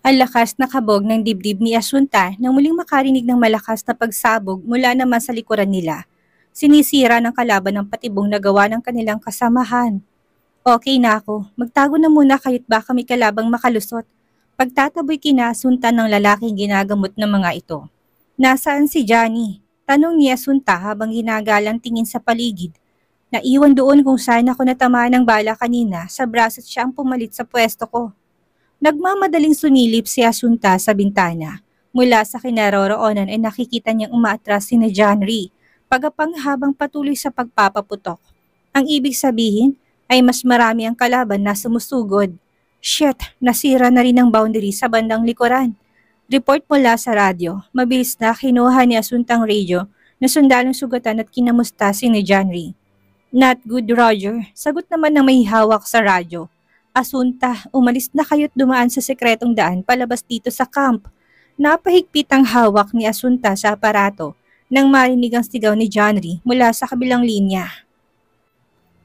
Ang lakas na kabog ng dibdib ni Asunta nang muling makarinig ng malakas na pagsabog mula naman sa likuran nila. Sinisira ng kalaban ng patibong na gawa ng kanilang kasamahan. Okay na ako, magtago na muna kayo't baka may kalabang makalusot. Pagtataboy kina Asunta ng lalaking ginagamot ng mga ito. Nasaan si Johnny? Tanong ni Asunta habang ginagalang tingin sa paligid. Naiwan doon kung saan ako natamaan ng bala kanina sa braso at siya ang pumalit sa pwesto ko. Nagmamadaling sumilip si Asunta sa bintana. Mula sa kinaroroonan ay nakikita niyang umaatras si John Rhee, pagapang habang patuloy sa pagpapaputok. Ang ibig sabihin ay mas marami ang kalaban na sumusugod. Shit, nasira na rin ang boundary sa bandang likuran. Report mula sa radyo, mabilis na kinuha ni Asuntang radio na sundalong sugatan at kinamusta si John Rhee. Not good, Roger. Sagot naman ng may hawak sa radyo. Asunta, umalis na kayo't dumaan sa sekretong daan palabas dito sa camp. Napahigpit ang hawak ni Asunta sa aparato nang marinig ang sigaw ni John Rhee mula sa kabilang linya.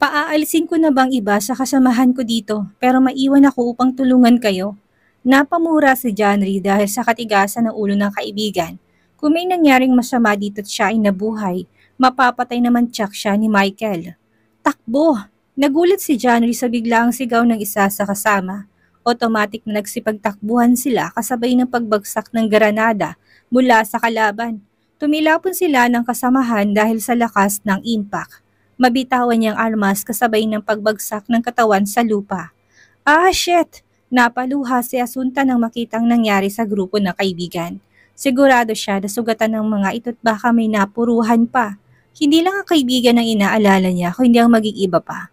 Paaalisin ko na bang iba sa kasamahan ko dito pero maiwan ako upang tulungan kayo? Napamura si John Rhee dahil sa katigasan ng ulo ng kaibigan. Kung may nangyaring masama dito at siya ay nabuhay, mapapatay naman tsak siya ni Michael. Takbo! Nagulat si John Rhee sa biglaang sigaw ng isa sa kasama. Automatic na nagsipagtakbuhan sila kasabay ng pagbagsak ng granada mula sa kalaban. Tumilapon sila ng kasamahan dahil sa lakas ng impact. Mabitawan niyang armas kasabay ng pagbagsak ng katawan sa lupa. Ah, shit! Napaluha si Asunta nang makitang nangyari sa grupo ng kaibigan. Sigurado siya na sugatan ng mga ito't baka may napuruhan pa. Hindi lang ang kaibigan ang inaalala niya kundi ang maging iba pa.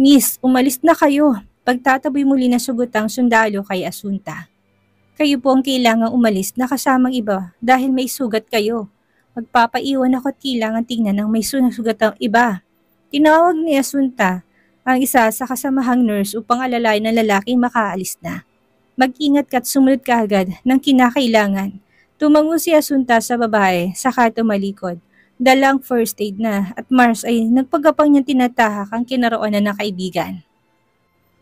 Miss, umalis na kayo. Pagtataboy muli na sugutang sundalo kay Asunta. Kayo po ang kailangang umalis na kasamang iba dahil may sugat kayo. Magpapaiwan ako at kailangan tingnan ng may sugatang iba. Tinawag ni Asunta ang isa sa kasamahang nurse upang alalayan ng lalaking makaalis na. Mag-ingat ka at sumunod ka agad ng kinakailangan. Tumango si Asunta sa babae saka tumalikod. Dalang first aid na at Mars ay nagpagapang niyang tinatahak ang kinaroonan ng kaibigan.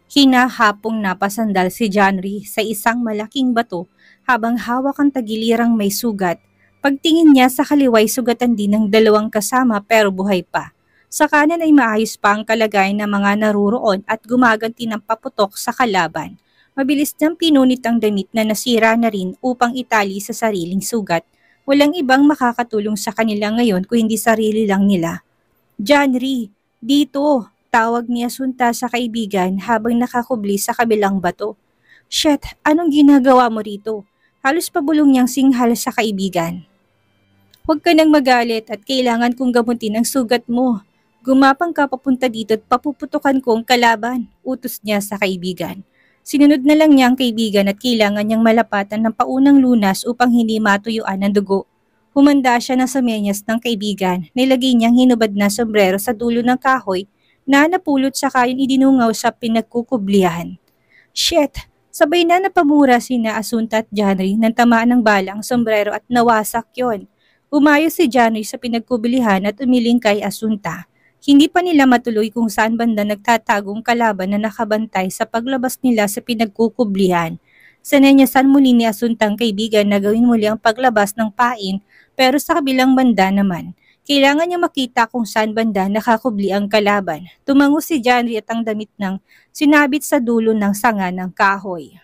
Hinahapong napasandal si John Rhee sa isang malaking bato habang hawak ang tagilirang may sugat. Pagtingin niya sa kaliway sugatan din ng dalawang kasama pero buhay pa. Sa kanan ay maayos pa ang kalagayan ng mga naruroon at gumaganti ng paputok sa kalaban. Mabilis niyang pinunit ang damit na nasira na rin upang itali sa sariling sugat. Walang ibang makakatulong sa kanila ngayon kung hindi sarili lang nila. John Rhee, dito! Tawag ni Asunta sa kaibigan habang nakakubli sa kabilang bato. Shit, anong ginagawa mo rito? Halos pabulong niyang singhal sa kaibigan. Huwag ka nang magalit at kailangan kong gamutin ang sugat mo. Gumapang ka papunta dito at papuputukan ko ang kalaban, utos niya sa kaibigan. Sinunod na lang niya ang kaibigan at kailangan niyang malapatan ng paunang lunas upang hindi matuyuan ng dugo. Humanda siya ng semenyas ng kaibigan, nilagay niyang hinubad na sombrero sa dulo ng kahoy na napulot sa kayon idinungaw sa pinagkukublihan. Shit! Sabay na napamura sina Asunta at John Rhee nang tamaan ng bala ang sombrero at nawasak yon. Umayos si John Rhee sa pinagkubilihan at umiling kay Asunta. Hindi pa nila matuloy kung saan banda nagtatagong kalaban na nakabantay sa paglabas nila sa pinagkukublihan. Sinenyasan muli ni Asuntang kaibigan na gawin muli ang paglabas ng pain pero sa kabilang banda naman. Kailangan niya makita kung saan banda nakakubli ang kalaban. Tumango si John Rhee at ang damit ng sinabit sa dulo ng sanga ng kahoy.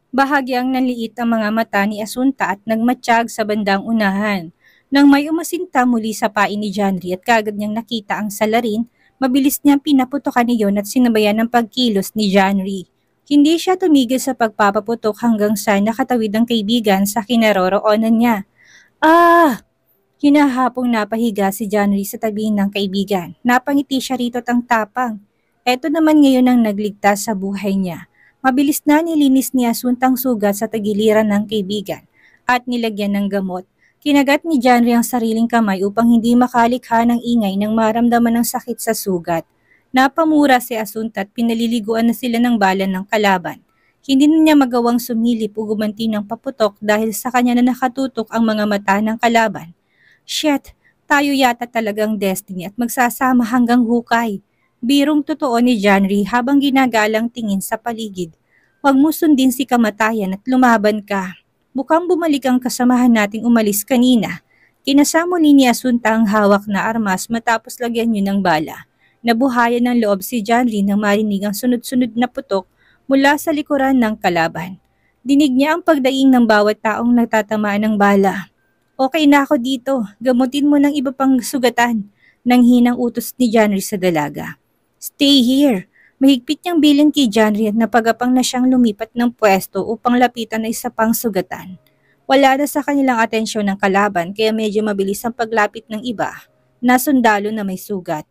Bahagyang nanliit ang mga mata ni Asunta at nagmatsyag sa bandang unahan. Nang may umasinta muli sa pain ni John Rhee at kagad niyang nakita ang salarin, mabilis niyang pinaputokan niyon at sinabayan ng pagkilos ni John Rhee. Hindi siya tumigil sa pagpapaputok hanggang sa nakatawid ang kaibigan sa kinaroroonan niya. Ah! Hinahapong napahiga si John Rhee sa tabi ng kaibigan. Napangiti siya rito at ang tapang. Eto naman ngayon ang nagligtas sa buhay niya. Mabilis na nilinis ni Asuntang sugat sa tagiliran ng kaibigan at nilagyan ng gamot. Kinagat ni John Rhee ang sariling kamay upang hindi makalikha ng ingay nang maramdaman ng sakit sa sugat. Napamura si Asunta at pinaliliguan na sila ng bala ng kalaban. Hindi na niya magawang sumilip o gumanti ng paputok dahil sa kanya na nakatutok ang mga mata ng kalaban. Shit, tayo yata talagang destiny at magsasama hanggang hukay. Birong totoo ni John Rhee habang ginagalang tingin sa paligid. Huwag mo sundin si kamatayan at lumaban ka. Mukhang bumalik ang kasamahan nating umalis kanina. Kinasamo ni Asunta ang hawak na armas matapos lagyan yun ng bala. Nabuhayan ng loob si John Lee nang marinig ang sunod-sunod na putok mula sa likuran ng kalaban. Dinig niya ang pagdaing ng bawat taong natatamaan ng bala. Okay na ako dito, gamutin mo ng iba pang sugatan, nang hinang utos ni John Lee sa dalaga. Stay here. Mahigpit niyang bilin kay John Lee at napagapang na siyang lumipat ng pwesto upang lapitan na isa pang sugatan. Wala na sa kanilang atensyon ng kalaban kaya medyo mabilis ang paglapit ng iba na sundalo na may sugat.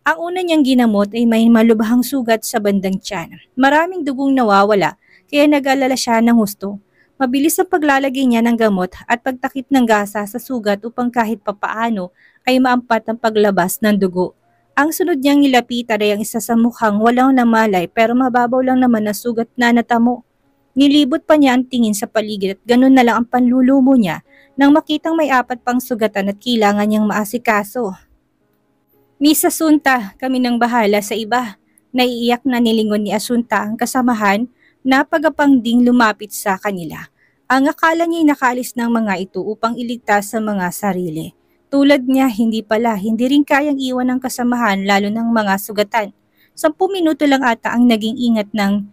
Ang una niyang ginamot ay may malubhang sugat sa bandang tiyan. Maraming dugong nawawala kaya nag-alala siya ng husto. Mabilis ang paglalagay niya ng gamot at pagtakip ng gasa sa sugat upang kahit papaano ay maampat ang paglabas ng dugo. Ang sunod niyang nilapitan ay ang isa sa mukhang walang namalay pero mababaw lang naman na sugat na natamo. Nilibot pa niya ang tingin sa paligid at ganun na lang ang panlulumo niya nang makitang may 4 pang sugatan at kailangan niyang maasikaso. Miss Asunta, kami nang bahala sa iba. Naiiyak na nilingon ni Asunta ang kasamahan na pagapangding lumapit sa kanila. Ang akala niya'y nakaalis ng mga ito upang iligtas sa mga sarili. Tulad niya, hindi rin kayang iwan ng kasamahan lalo ng mga sugatan. 10 minuto lang ata ang naging ingat ng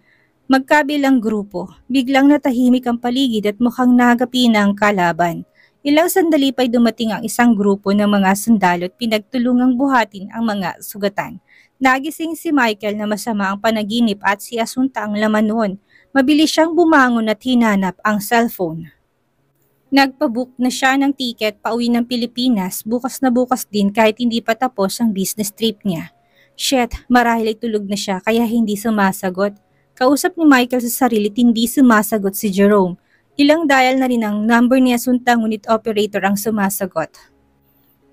magkabilang grupo. Biglang natahimik ang paligid at mukhang nagapi na ang kalaban. Ilang sandali pa'y dumating ang isang grupo ng mga sundalo at pinagtulungang buhatin ang mga sugatan. Nagising si Michael na masama ang panaginip at si Asunta ang laman noon. Mabilis siyang bumangon at hinanap ang cellphone. Nagpabook na siya ng tiket pauwi ng Pilipinas bukas na bukas din kahit hindi pa tapos ang business trip niya. Shit, marahil ay tulog na siya kaya hindi sumasagot. Kausap ni Michael sa sarili at hindi sumasagot si Jerome. Ilang dial na rin ang number ni Asunta ngunit operator ang sumasagot.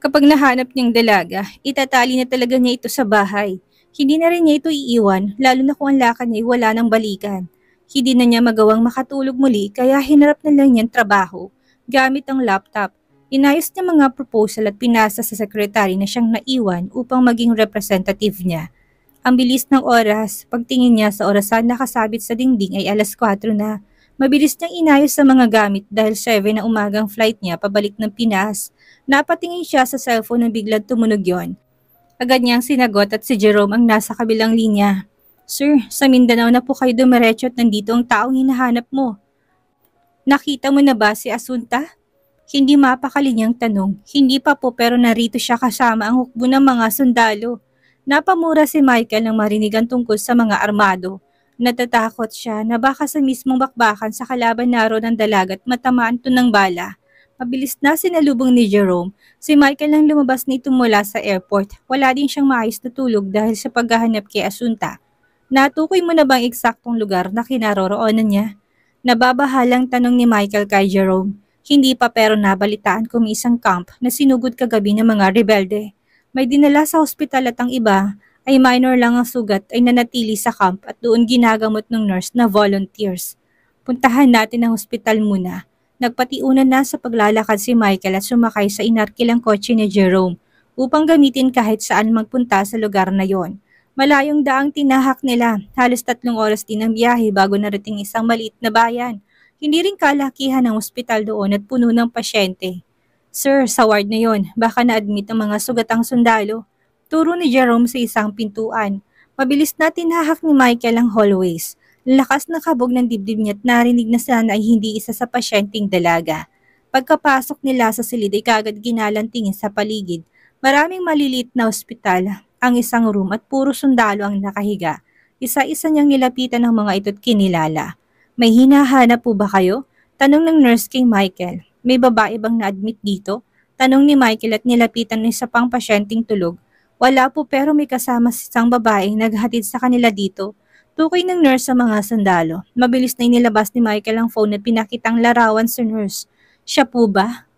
Kapag nahanap niyang dalaga, itatali na talaga niya ito sa bahay. Hindi na rin niya ito iiwan lalo na kung ang lakad niya ay wala ng balikan. Hindi na niya magawang makatulog muli kaya hinarap na lang niyang trabaho. Gamit ang laptop, inayos niya mga proposal at pinasa sa sekretary na siyang naiwan upang maging representative niya. Ang bilis ng oras, pagtingin niya sa orasan na nakasabit sa dingding ay 4:00 na. Mabilis niyang inayos sa mga gamit dahil 7 na umagang flight niya pabalik ng Pinas. Napatingin siya sa cellphone na biglang tumunog yon. Agad niyang sinagot at si Jerome ang nasa kabilang linya. Sir, sa Mindanao na po kayo dumiretso at nandito ang taong hinahanap mo. Nakita mo na ba si Asunta? Hindi mapakali niyang tanong. Hindi pa po pero narito siya kasama ang hukbo ng mga sundalo. Napamura si Michael nang marinig ang tungkol sa mga armado. Natatakot siya na baka sa mismong bakbakan sa kalaban naroon ng dalagat matamaan to ng bala. Mabilis na sinalubong ni Jerome. Si Michael nang lumabas nito mula sa airport. Wala din siyang maayos na tulog dahil sa paghahanap kay Asunta. Natukoy mo na bang eksaktong lugar na kinaroroonan niya? Nababahalang tanong ni Michael kay Jerome. Hindi pa pero nabalitaan ko may isang camp na sinugod kagabi ng mga rebelde. May dinala sa ospital at ang iba ay minor lang ang sugat ay nanatili sa camp at doon ginagamot ng nurse na volunteers. Puntahan natin ang ospital muna. Nagpatiunan na sa paglalakad si Michael at sumakay sa inarkilang kotse ni Jerome upang gamitin kahit saan magpunta sa lugar na yon. Malayong daang tinahak nila, halos 3 oras din ang biyahe bago narating isang maliit na bayan. Hindi rin kalakihan ang ospital doon at puno ng pasyente. Sir, sa ward na yon, baka na-admit ang mga sugatang sundalo. Turo ni Jerome sa isang pintuan. Mabilis na tinahak ni Michael ang hallways. Lakas na kabog ng dibdib niya at narinig na sana ay hindi isa sa pasyenteng dalaga. Pagkapasok nila sa silid ay kagad ginalantingin sa paligid. Maraming maliliit na ospital, ang isang room at puro sundalo ang nakahiga. Isa-isa niyang nilapitan ng mga ito't kinilala. May hinahanap po ba kayo? Tanong ng nurse kay Michael. May babae bang na-admit dito? Tanong ni Michael at nilapitan ng isa pang pasyenteng tulog. Wala po pero may kasama isang babaeng naghatid sa kanila dito. Tukoy ng nurse sa mga sundalo. Mabilis na inilabas ni Michael ang phone at pinakitang larawan sa nurse. Siya po ba?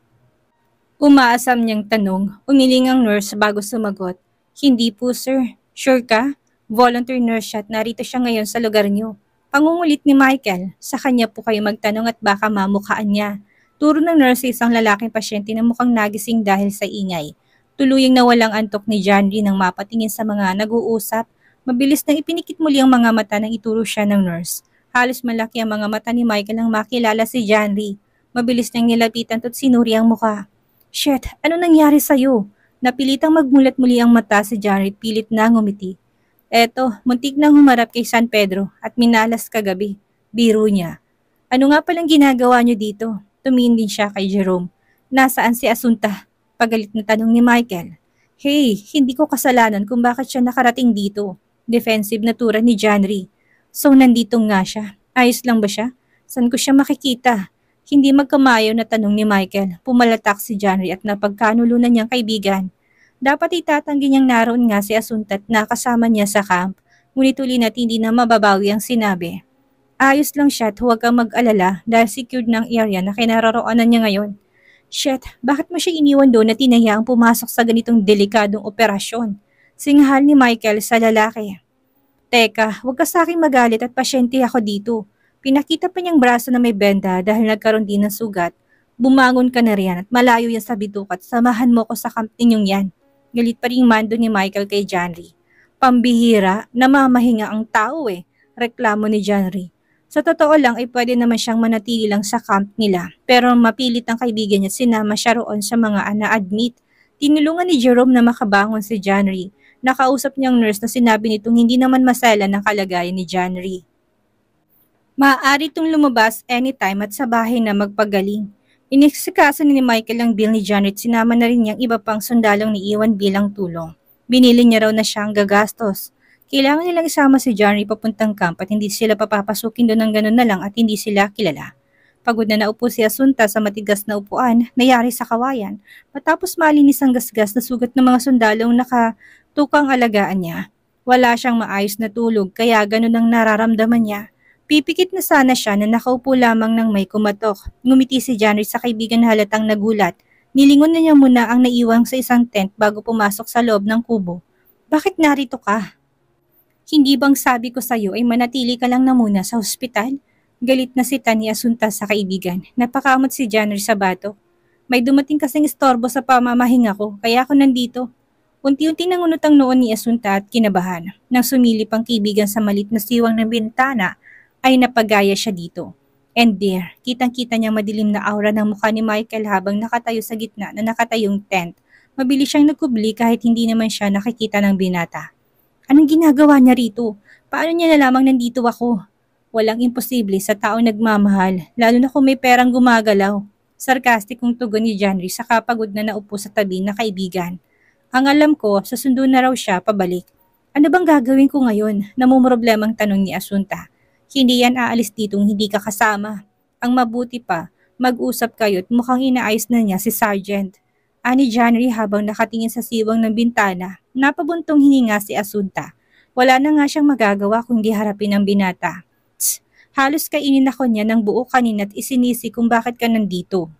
Umaasam niyang tanong. Umiling ang nurse bago sumagot. Hindi po sir. Sure ka? Volunteer nurse siya at narito siya ngayon sa lugar niyo. Pangungulit ni Michael. Sa kanya po kayo magtanong at baka mamukhaan niya. Turo ng nurse sa isang lalaking pasyente na mukhang nagising dahil sa ingay. Tuluyang nawalang antok ni John Lee nang mapatingin sa mga nag-uusap. Mabilis nang ipinikit muli ang mga mata nang ituro siya ng nurse. Halos malaki ang mga mata ni Michael nang makilala si Janry. Mabilis niyang nilapitan at sinuri ang muka. Shit, ano nangyari sa'yo? Napilitang magmulat muli ang mata si Janry at pilit na ngumiti. Eto, muntik nang humarap kay San Pedro at minalas kagabi. Biro niya. Ano nga palang ginagawa niyo dito? Tumingin din siya kay Jerome. Nasaan si Asunta? Pagalit na tanong ni Michael. Hey, hindi ko kasalanan kung bakit siya nakarating dito. Defensive na tura ni Janry. So nandito nga siya. Ayos lang ba siya? Saan ko siya makikita? Hindi magkamayaw na tanong ni Michael. Pumalatak si Janry at napagkanulunan niyang kaibigan. Dapat itatanggi niyang naroon nga si Asunta at nakasama niya sa camp. Ngunit uli na't hindi na mababawi ang sinabi. Ayos lang siya at huwag kang mag-alala dahil secured ng area na kinaroroonan niya ngayon. Shit, bakit mo siya iniwan doon at tinayaang pumasok sa ganitong delikadong operasyon? Singhal ni Michael sa lalaki. Teka, huwag ka sa aking magalit at pasyente ako dito. Pinakita pa niyang braso na may benda dahil nagkaroon din ng sugat. Bumangon ka na riyan at malayo yan sa bitukat. Samahan mo ko sa camp ninyong yan. Galit pa rin mando ni Michael kay Janry. Pambihira, namamahinga ang tao reklamo ni Janry. Sa totoo lang ay pwede naman siyang manatili lang sa camp nila pero mapilit ang kaibigan niya at sinama siya roon sa mga ana-admit. Tinulungan ni Jerome na makabangon si Janry. Nakausap niyang nurse na sinabi nitong hindi naman masela ng kalagayan ni Janry. Maaari itong lumabas anytime at sa bahay na magpagaling. Iniksikaso ni Michael ang bill ni Janry at sinama na rin niyang iba pang sundalong ni Iwan bilang tulong. Binili niya raw na siyang gagastos. Kailangan nilang isama si Janry papuntang camp at hindi sila papapasukin doon ng ganun na lang at hindi sila kilala. Pagod na naupo si Asunta sa matigas na upuan, nayari sa kawayan, matapos malinis ang gasgas na sugat ng mga sundalong nakatukang alagaan niya. Wala siyang maayos na tulog kaya ganun ang nararamdaman niya. Pipikit na sana siya na nakaupo lamang ng may kumatok. Ngumiti si Janry sa kaibigan na halatang nagulat. Nilingon na niya muna ang naiwang sa isang tent bago pumasok sa loob ng kubo. Bakit narito ka? Hindi bang sabi ko sa'yo ay manatili ka lang na muna sa ospital? Galit na sita ni Asunta sa kaibigan. Napakamot si Janry sa batok. May dumating kasing istorbo sa pamamahinga ko kaya ako nandito. Unti-unti nangunot ang noon ni Asunta at kinabahan. Nang sumilip ang kaibigan sa malit na siwang ng bintana, ay napagaya siya dito. And there, kitang-kita niya madilim na aura ng mukha ni Michael habang nakatayo sa gitna na nakatayong tent. Mabilis siyang nagkubli kahit hindi naman siya nakikita ng binata. Anong ginagawa niya rito? Paano niya nalamang nandito ako? Walang imposible sa taong nagmamahal, lalo na kung may perang gumagalaw. Sarkastikong tugon ni Janry sa kapagod na naupo sa tabi na kaibigan. Ang alam ko, sasundo na raw siya pabalik. Ano bang gagawin ko ngayon? Namumroblemang tanong ni Asunta. Hindi yan aalis ditong hindi ka kasama. Ang mabuti pa, mag-usap kayo at mukhang inaayos na niya si Sergeant. Ani Janry habang nakatingin sa siwang ng bintana, napabuntong hininga si Asunta. Wala na nga siyang magagawa kundi harapin ang binata. Tss, halos kainin ako niya ng buo kanina at isinisi kung bakit ka nandito.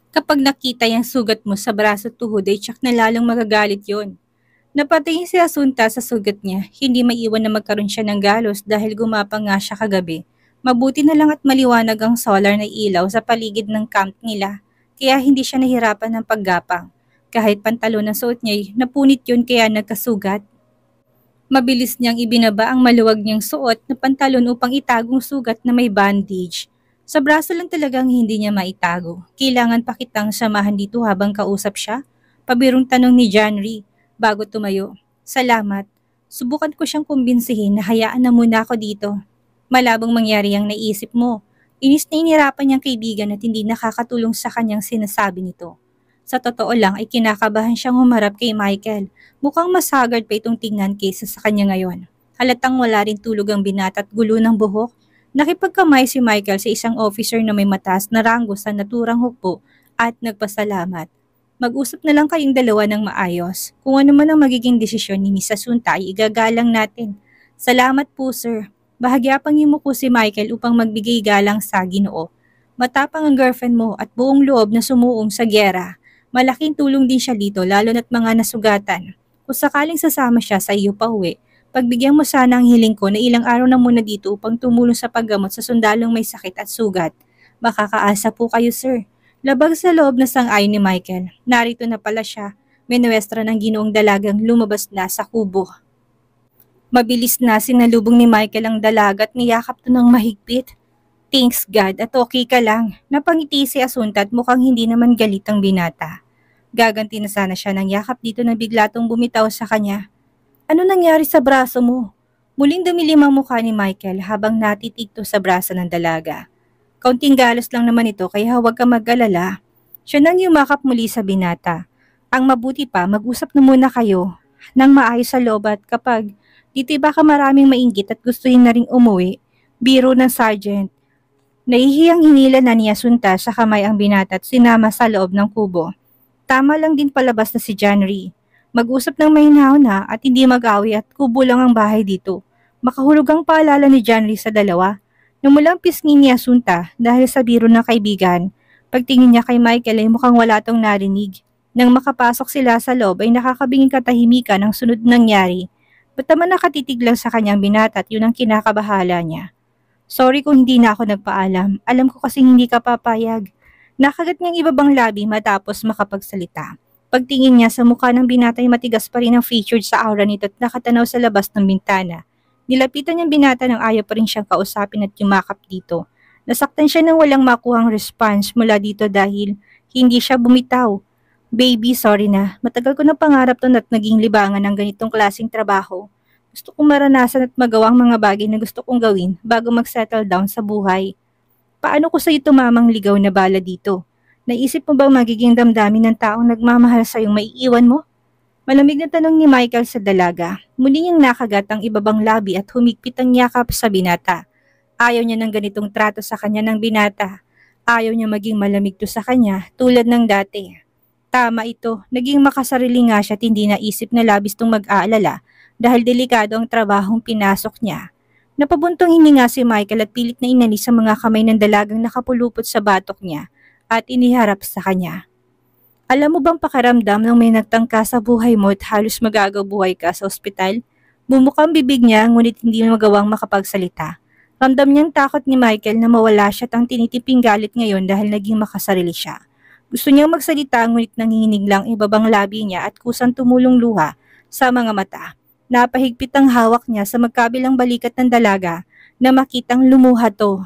Kapag nakita yung sugat mo sa braso at tuhod ay tsak na lalong magagalit yon. Napatingin si Asunta sa sugat niya, hindi maiwan na magkaroon siya ng galos dahil gumapang nga siya kagabi. Mabuti na lang at maliwanag ang solar na ilaw sa paligid ng camp nila, kaya hindi siya nahirapan ng paggapang. Kahit pantalon na suot niya, napunit yun kaya nagkasugat. Mabilis niyang ibinaba ang maluwag niyang suot na pantalon upang itagong sugat na may bandage. Sa braso lang talagang hindi niya maitago. Kailangan pa kitang samahan dito habang kausap siya? Pabirong tanong ni Janry. Bago tumayo, salamat. Subukan ko siyang kumbinsihin na hayaan na muna ako dito. Malabong mangyari ang naisip mo. Inis na inirapan niyang kaibigan at hindi nakakatulong sa kanyang sinasabi nito. Sa totoo lang ay kinakabahan siyang humarap kay Michael. Mukhang mas haggard pa itong tingnan kaysa sa kanya ngayon. Halatang wala rin tulog ang binata at gulo ng buhok. Nakipagkamay si Michael sa isang officer na may mataas na ranggo sa naturang hukbo at nagpasalamat. Mag-usap na lang kayong dalawa ng maayos. Kung ano man ang magiging desisyon ni Miss Asunta ay igagalang natin. Salamat po, sir. Bahagyapang ko si Michael upang magbigay galang sa Ginoo. Matapang ang girlfriend mo at buong loob na sumuong sa gyera. Malaking tulong din siya dito lalo na't mga nasugatan. Kung sakaling sasama siya sa iyo pa uwi, pagbigyan mo sana ang hiling ko na ilang araw na muna dito upang tumulong sa paggamot sa sundalong may sakit at sugat. Makakaasa po kayo, sir. Labag sa loob na sang-ayon ni Michael. Narito na pala siya. Menuestra ng Ginoong Dalagang lumabas na sa kubo. Mabilis na sinalubong ni Michael ang dalaga at niyakap to ng mahigpit. Thanks God at okay ka lang. Napangiti si Asunta at mukhang hindi naman galit ang binata. Gaganti na sana siya ng yakap dito na bigla tong bumitaw sa kanya. Ano nangyari sa braso mo? Muling dumilim ang mukha ni Michael habang natitigto sa braso ng dalaga. Kaunting galos lang naman ito kaya huwag ka mag-alala. Siya nang yumakap muli sa binata. Ang mabuti pa, mag-usap na muna kayo nang maayos sa loob at kapag dito'y baka maraming mainggit at gustuhin na ring umuwi, biro ng sergeant. Nahihiyang hinila na ni Asunta sa kamay ang binata at sinama sa loob ng kubo. Tama lang din palabas na si January. Mag-usap ng mahinahon na at hindi mag-awi at kubo lang ang bahay dito. Makahulog ang paalala ni January sa dalawa. Numulang pisngi ni Asunta dahil sa biro ng kaibigan. Pagtingin niya kay Michael ay mukhang wala tong narinig. Nang makapasok sila sa loob ay nakakabinging katahimikan ang sunod nangyari. Ba't naman nakatitig lang sa kanyang binata at yun ang kinakabahala niya. Sorry kung hindi na ako nagpaalam. Alam ko kasing hindi ka papayag. Nakagat niyang ibabang labi matapos makapagsalita. Pagtingin niya sa mukha ng binata ay matigas pa rin ang featured sa aura nito at nakatanaw sa labas ng bintana. Nilapitan niyang binata nang ayaw pa rin siyang kausapin at yumakap dito. Nasaktan siya nang walang makuhang response mula dito dahil hindi siya bumitaw. Baby, sorry na. Matagal ko na pangarap to at naging libangan ng ganitong klaseng trabaho. Gusto kong maranasan at magawa ang mga bagay na gusto kong gawin bago mag-settle down sa buhay. Paano ko sa'yo tumamang ligaw na bala dito? Naisip mo bang magiging damdamin ng taong nagmamahal sa'yong maiiwan mo? Malamig na tanong ni Michael sa dalaga. Muli niyang nakagat ang ibabang labi at humigpit ang yakap sa binata. Ayaw niya ng ganitong trato sa kanya ng binata. Ayaw niya maging malamig to sa kanya tulad ng dati. Tama ito, naging makasarili nga siya at hindi naisip na labis tong mag-aalala dahil delikado ang trabahong pinasok niya. Napabuntong hininga si Michael at pilit na inalis sa mga kamay ng dalagang nakapulupot sa batok niya at iniharap sa kanya. Alam mo bang pakaramdam nang may nagtangka sa buhay mo at halos magagabuhay ka sa ospital? Bumukang bibig niya ngunit hindi magawang makapagsalita. Ramdam niyang takot ni Michael na mawala siya at ang tinitiping galit ngayon dahil naging makasarili siya. Gusto niyang magsalita ngunit nanginginig lang ibabang labi niya at kusang tumulong luha sa mga mata. Napahigpit ang hawak niya sa magkabilang balikat ng dalaga na makitang lumuha to.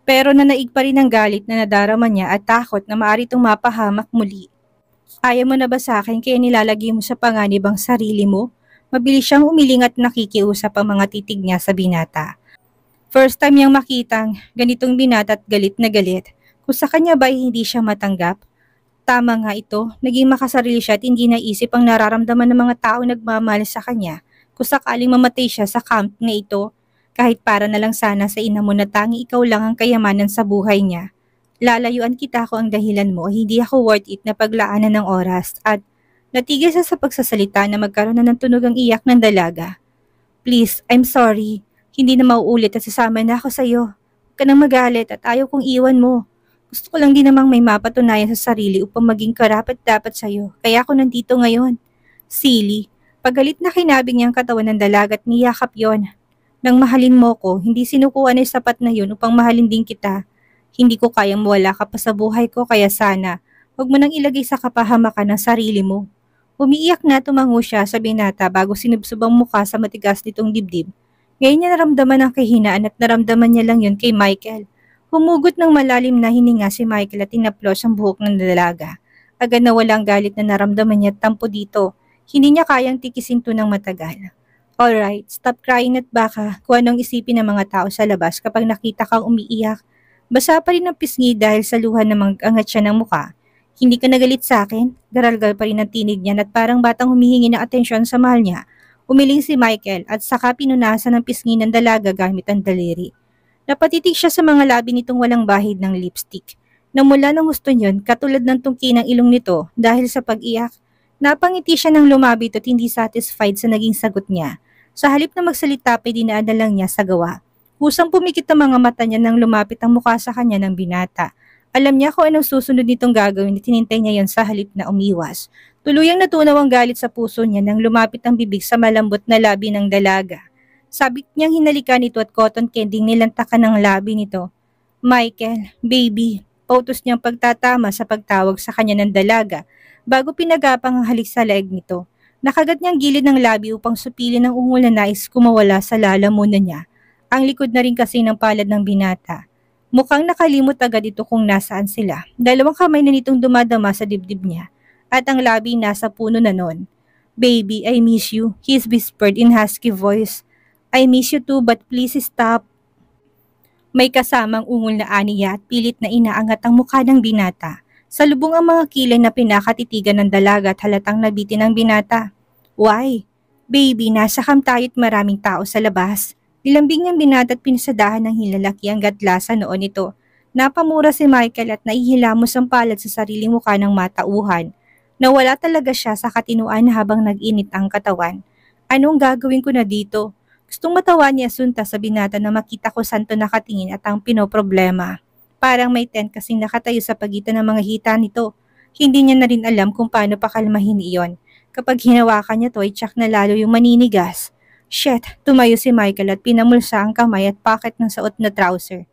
Pero nanaig pa rin ang galit na nadarama niya at takot na maaari itong mapahamak muli. Ayaw mo na ba sa akin kaya nilalagay mo sa panganib ang sarili mo? Mabilis siyang umiling at nakikiusap ang mga titig niya sa binata. First time niyang makitang ganitong binata at galit na galit. Kung sa kanya ba hindi siya matanggap? Tama nga ito, naging makasarili siya at hindi naisip ang nararamdaman ng mga taong nagmamahal sa kanya. Kung sakaling mamatay siya sa camp na ito, kahit para na lang sana sa ina mo na tangi ikaw lang ang kayamanan sa buhay niya. Lalayuan kita ko ang dahilan mo, hindi ako worth it na paglaanan ng oras at natigil siya sa pagsasalita na magkaroon na ng tunog ang iyak ng dalaga. Please, I'm sorry. Hindi na mauulit at sasama na ako sa'yo. Huwag ka nang magalit at ayaw kong iwan mo. Gusto ko lang din namang may mapatunayan sa sarili upang maging karapat-dapat sa'yo. Kaya ako nandito ngayon. Silly. Pagalit na kinabing niyang katawan ng dalaga at niyakap yon. Nang mahalin mo ko, hindi sinukuan ay sapat na yun upang mahalin din kita. Hindi ko kayang mawala ka pa sa buhay ko kaya sana, huwag mo nang ilagay sa kapahamakan ng sarili mo. Umiiyak na tumango siya sa binata bago sinubsob ang mukha sa matigas nitong dibdib. Ngayon niya naramdaman ang kahinaan at naramdaman niya lang yun kay Michael. Humugot ng malalim na hininga si Michael at tinaplos ang buhok ng dalaga. Agad na walang galit na naramdaman niya tampo dito. Hindi niya kayang tikisin to ng matagal. Alright, stop crying at baka kung anong isipin ng mga tao sa labas kapag nakita kang umiiyak. Basa pa rin ang pisngi dahil sa luha na mag-angat siya ng muka. Hindi ka nagalit sa akin? Garalgal pa rin ang tinig niya at parang batang humihingi ng atensyon sa mahal niya. Umiling si Michael at saka pinunasan ng pisngi ng dalaga gamit ang daliri. Napatitig siya sa mga labi nitong walang bahid ng lipstick. Namula ng gusto niyon, katulad ng tungki ng ilong nito dahil sa pag-iyak. Napangiti siya ng lumabit at hindi satisfied sa naging sagot niya. Sa halip na magsalita pa dinaan lang niya sa gawa. Kusang pumikit ang mga mata niya nang lumapit ang mukha sa kanya ng binata. Alam niya kung anong susunod nitong gagawin at tinintay niya yon sa halip na umiwas. Tuluyang natunaw ang galit sa puso niya nang lumapit ang bibig sa malambot na labi ng dalaga. Sabik niyang hinalikan ito at cotton candy nilantakan ng labi nito. Michael, baby, pautos niyang pagtatama sa pagtawag sa kanya ng dalaga bago pinagapang ang halik sa leeg nito. Nakagat niyang gilid ng labi upang supilin ang ungol na nais kumawala sa lalamunan niya. Ang likod na rin kasi ng palad ng binata. Mukhang nakalimot agad ito kung nasaan sila. Dalawang kamay na nitong dumadama sa dibdib niya at ang labi nasa puno na nun. "Baby, I miss you," he whispered in husky voice. "I miss you too, but please stop." May kasamang ungol na aniya at pilit na inaangat ang mukha ng binata. Salubong ang mga kilay na pinakatitigan ng dalaga at halatang nabitin ng binata. "Why? Baby, nasa camp tayo't maraming tao sa labas." Nilambing ng binata at pinsadahan ng hilalaki ang gatlasan noon ito. Napamura si Michael at naihilamos ang palad sa sariling mukha ng matauhan. Nawala talaga siya sa katinuan habang nag-init ang katawan. "Anong gagawin ko na dito?" Gustong matawa ni Asunta sa binata na makita ko saan to nakatingin at ang pinoproblema. Parang may tent kasing nakatayo sa pagitan ng mga hita nito. Hindi niya na rin alam kung paano pakalmahin iyon. Kapag hinawakan niya to ay tsak na lalo yung maninigas. Shit, tumayo si Michael at pinamulsa ang kamay at pocket ng suot na trouser.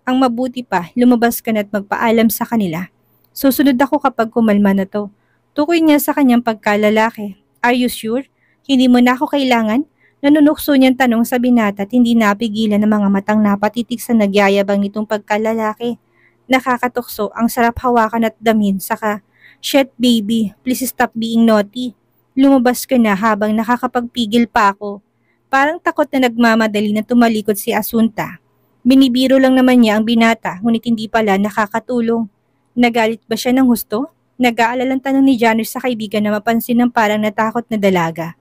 "Ang mabuti pa, lumabas ka na at magpaalam sa kanila. Susunod ako kapag kumalma na to." Tukoy niya sa kanyang pagkalalaki. "Are you sure? Hindi mo na ako kailangan?" Nanunukso niyang tanong sa binata at hindi napigilan ng mga matang napatitig sa nagyayabang nitong pagkalalaki. Nakakatukso, ang sarap hawakan at damin, saka, "Shit baby, please stop being naughty. Lumabas ka na habang nakakapagpigil pa ako." Parang takot na nagmamadali na tumalikod si Asunta. Binibiro lang naman niya ang binata, ngunit hindi pala nakakatulong. Nagalit ba siya ng husto? Nag-aalalang tanong ni Janice sa kaibigan na mapansin ng parang natakot na dalaga.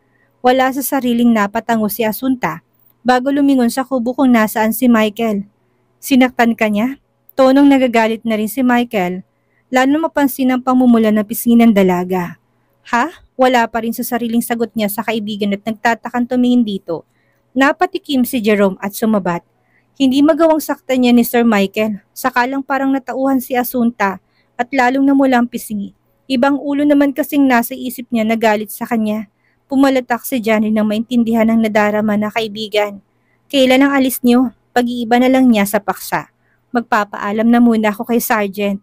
Wala sa sariling napatango si Asunta bago lumingon sa kubo kung nasaan si Michael. "Sinaktan ka niya?" Tonong nagagalit na rin si Michael, lalo na mapansin ang pamumula na pisngi ng dalaga. "Ha?" Wala pa rin sa sariling sagot niya sa kaibigan at nagtatakang tumingin dito. Napatikim si Jerome at sumabat. Hindi magawang saktan niya ni Sir Michael, sakalang parang natauhan si Asunta at lalong namula ang pisngi. Ibang ulo naman kasing nasa isip niya na galit sa kanya. Pumalatak si Johnny nang maintindihan ng nadarama na kaibigan. "Kailan ang alis niyo?" Pag-iiba na lang niya sa paksa. "Magpapaalam na muna ako kay Sergeant."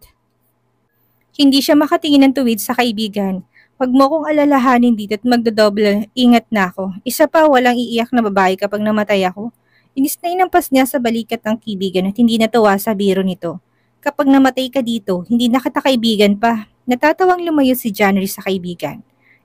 Hindi siya makatingin ng tuwid sa kaibigan. "Huwag mo kong alalahanin dito at magdodoble, ingat na ako. Isa pa, walang iiyak na babae kapag namatay ako." Inis na inampas niya sa balikat ng kaibigan at hindi natuwa sa biro nito. "Kapag namatay ka dito, hindi na kita kaibigan pa." Natatawang lumayo si January sa kaibigan.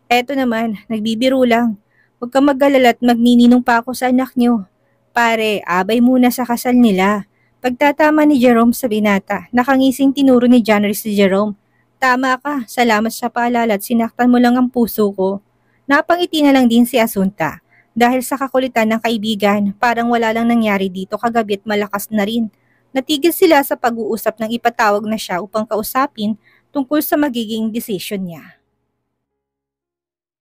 "Eto naman, nagbibiro lang. Huwag kang mag-alala at magnininong pa ako sa anak niyo. Pare, abay muna sa kasal nila." Pagtatama ni Jerome sa binata, nakangising tinuro ni January si Jerome. "Tama ka, salamat sa paalala at sinaktan mo lang ang puso ko." Napangiti na lang din si Asunta. Dahil sa kakulitan ng kaibigan, parang wala lang nangyari dito kagabi at malakas na rin. Natigil sila sa pag-uusap nang ipatawag na siya upang kausapin tungkol sa magiging desisyon niya.